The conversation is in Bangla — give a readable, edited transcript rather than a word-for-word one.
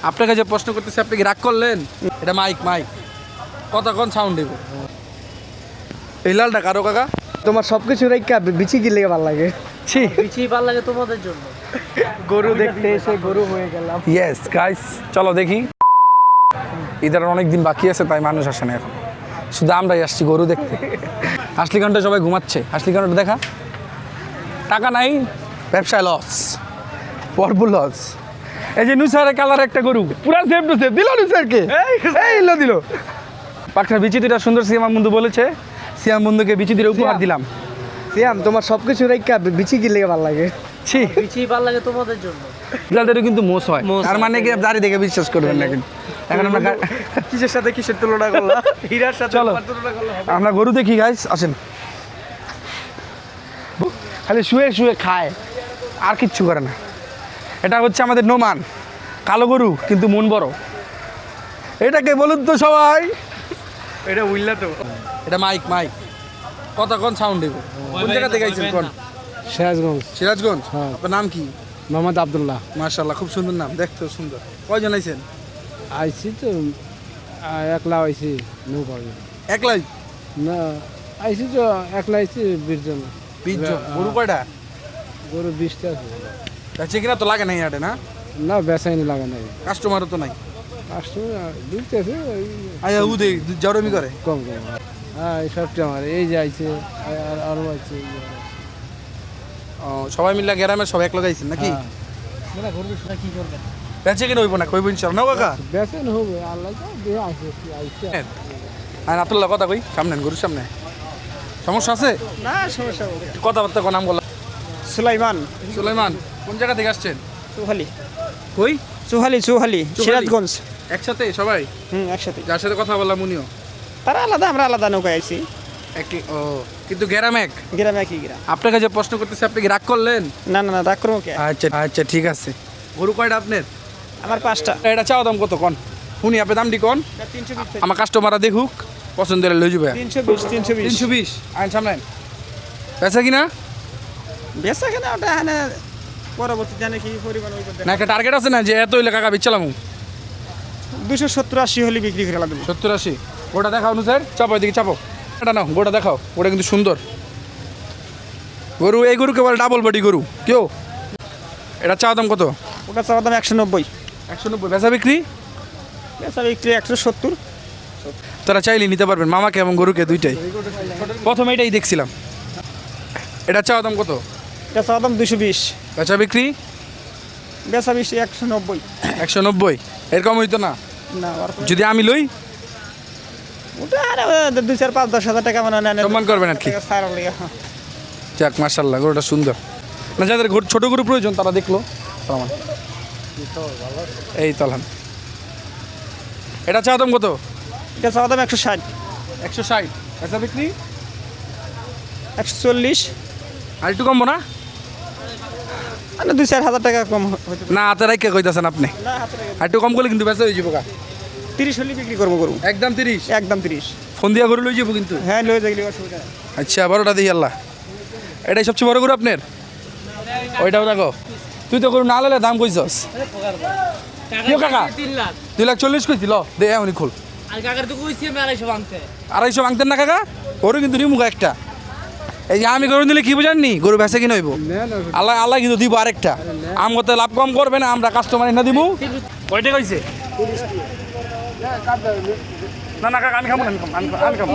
আপনাকে যে প্রশ্ন করতেছি আপনি কি রাগ করলেন? এটা মাইক কতক্ষণ সাউন্ড দিব? এই লালটা কারো কাকা? তোমার সবকিছু রেখা বিচি কি লেগে ভালো লাগে? ছি, বিচি ভালো লাগে তোমাদের জন্য। গরু দেখতে এসে গরু হয়ে গেলাম। ইয়েস গাইস, চলো দেখি। ঈদের অনেক দিন বাকি আছে, তাই মানুষ আসে না এখন, শুধু আমরাই আসছি গরু দেখতে। হাসলি ঘন্টা সবাই ঘুমাচ্ছে, হাসলি ঘন্টা দেখা। টাকা নাই, ব্যবসায় লস, পরবু লস। এই যে নুসারের কালার একটা গরু, পুরা সেফ টু সেফ দিল নুসারকে, এই দিল পাখনা বিচি দুটা সুন্দর। সিয়াম বন্ধু বলেছে, সিয়াম বন্ধুকে বিচি দিয়ে উপহার দিলাম। সিয়াম তোমার সবকিছু রেখা বিচি কি লেগে ভালো লাগে? ছি, বিচি ভালো লাগে তোমাদের জন্য। যাদেরও কিন্তু মোষ হয়, তার মানে কি দাড়ি দেখে বিশ্বাস করবেন না কিন্তু। এখন আমরা কিসের সাথে কিসের তুলনা করলাম? হীরার সাথে চলো তুলনা করলাম। আমরা গরু দেখি গাইস, আসেন। খালি শুয়ে শুয়ে খায়, আর কিচ্ছু করে না। এটা হচ্ছে আমাদের নোমান, কালো গরু কিন্তু মন বড়। এটাকে বলুন তো সবাই। এটা উইল্লা তো। এটা মাইক কতক্ষণ সাউন্ড দেব? কোন জায়গা থেকে আইছেন কোন? সিরাজগঞ্জ। সিরাজগঞ্জ। হ্যাঁ। আপনার নাম কি? মোহাম্মদ আব্দুল্লাহ। মাশাআল্লাহ, খুব সুন্দর নাম, দেখতেও সুন্দর। কয়জন আইছেন? আইছি তো একলা আইছি নৌকা। একলাই? না আইছি তো একলা আইছি 20 জন। 20 জন। গরু কয়টা? গরু 20টা আছে। বেচে কিনা তো লাগে নাই হাটে না? না বেচাইনি লাগা নাই। কাস্টমারও তো নাই। কাস্টমার দুইটা আছে আয়া উদে জরমি করে। কম হ্যাঁ এই সবটা আমার এই যে আইছে আর আরো আছে। ও, সবাই মিলে গ্রামের সব এক লাগাইছেন নাকি? মানে গরু কি করবেন? বেচে কিনা হইব না, কইব ইনশাআল্লাহ না কাকা? বেচেন হবে আল্লাহ তো দিয়ে আইছে। আর আব্দুল্লাহ কথা কই, সামনে গরুর সামনে সমস্যা আছে? না সমস্যা হবে। কথাবার্তা কোন নাম বলা? সুলাইমান। সুলাইমান। কোন জায়গা থেকে আসছেন? চৌহালি। কই? চৌহালি সিরাজগঞ্জ। একসাথে সবাই? একসাথে। যার সাথে কথা বললাম উনিও তারা আলাদা, আমরা আলাদা নৌকায় আইছি। একই। ও, কিন্তু গ্রাম এক। গ্রামে একই গ্রাম। আপনাকে যে প্রশ্ন করতেছি আপনি কি রাগ করলেন? না না না রাগ করবো কে? আচ্ছা আচ্ছা, ঠিক আছে। গরু কয়টা আপনার? আমার 5টা। এটা চাওয়া দাম কত কোন? শুনি আপনি দামটি কোন? 320। আমার কাস্টমাররা দেখুক, পছন্দ হলে লই যাবে। 320। 320 আইন সামনে বেচা কিনা? বেচা কেনা ওটা এখানে পরবর্তী জানে কি পরিমাণ ওই না একটা টার্গেট আছে না যে এত হইলে কাকা বেচলাম? 270-80 হলে বিক্রি করে লাগবে। 70-80। গোটা দেখাও স্যার, চাপো এদিকে চাপো। এটা নাও, গোটা দেখাও, ওটা কিন্তু সুন্দর গরু। এই গরুকে বলে ডাবল বডি গরু। কেউ এটা চাওয়া দাম কত? ওটা চাওয়া দাম 190। 190। বেচা বিক্রি? বেচা বিক্রি 170। তারা চাইলে নিতে পারবেন, মামাকে এবং গরুকে দুইটাই। প্রথমে এটাই দেখছিলাম। এটা চাওয়া দাম কত? এটা চাওয়া দাম 220। বেচা বিক্রি? বেচা বিক্রি 190। 190। এরকম হইতো না না যদি আমি লই? ওটা আর 2-4-5-10 হাজার টাকা মানে নেন। সম্মান করবেন আর কি। সার লাগে। যাক মাশাআল্লাহ, গরুটা সুন্দর। না যাদের ছোট গরু প্রয়োজন তারা দেখলো। সালাম। এই তলান। এটা চাওয়া দাম কত? এটা চাওয়া দাম 160। 160। বেচা বিক্রি? 140। আর একটু কমবো না? মানে 2-4 হাজার টাকা কম হতে পারে। না হাতে রাখে কইতাছেন আপনি? না হাতে লাগে। আর একটু কম করলে কিন্তু বেচা হয়ে যাবো। 30 হলে বিক্রি করবো গরু। একদম 30? একদম 30। ফোন দিয়া গরু লই যাবো কিন্তু। হ্যাঁ লয়ে যাইলে অসুবিধা নেই। আচ্ছা, বড়টা দিই আল্লাহ। এটাই সবচেয়ে বড় গরু আপনার? ওইটাও দেখো। তুই তো গরু না লালে দাম কইছস। কেউ কাকা 3 লাখ। 240 কইছিল। দে এমনি খোল। আর কাকার তো কইছি আমি 250 ভাঙতে। 250 ভাঙতেন না কাকা? গরু কিন্তু নিমুখা একটা। এই যে আমি গরু নিলে কি বুঝাননি, গরু বেচে কিনা হইব। আল্লাহ আল্লাহ কিন্তু দিব আরেকটা। আম করতে লাভ কম করবে না, আমরা কাস্টমার না দিব। কয়টা কইছে? না না কাকা আমি খাবো না, আমি খাবো।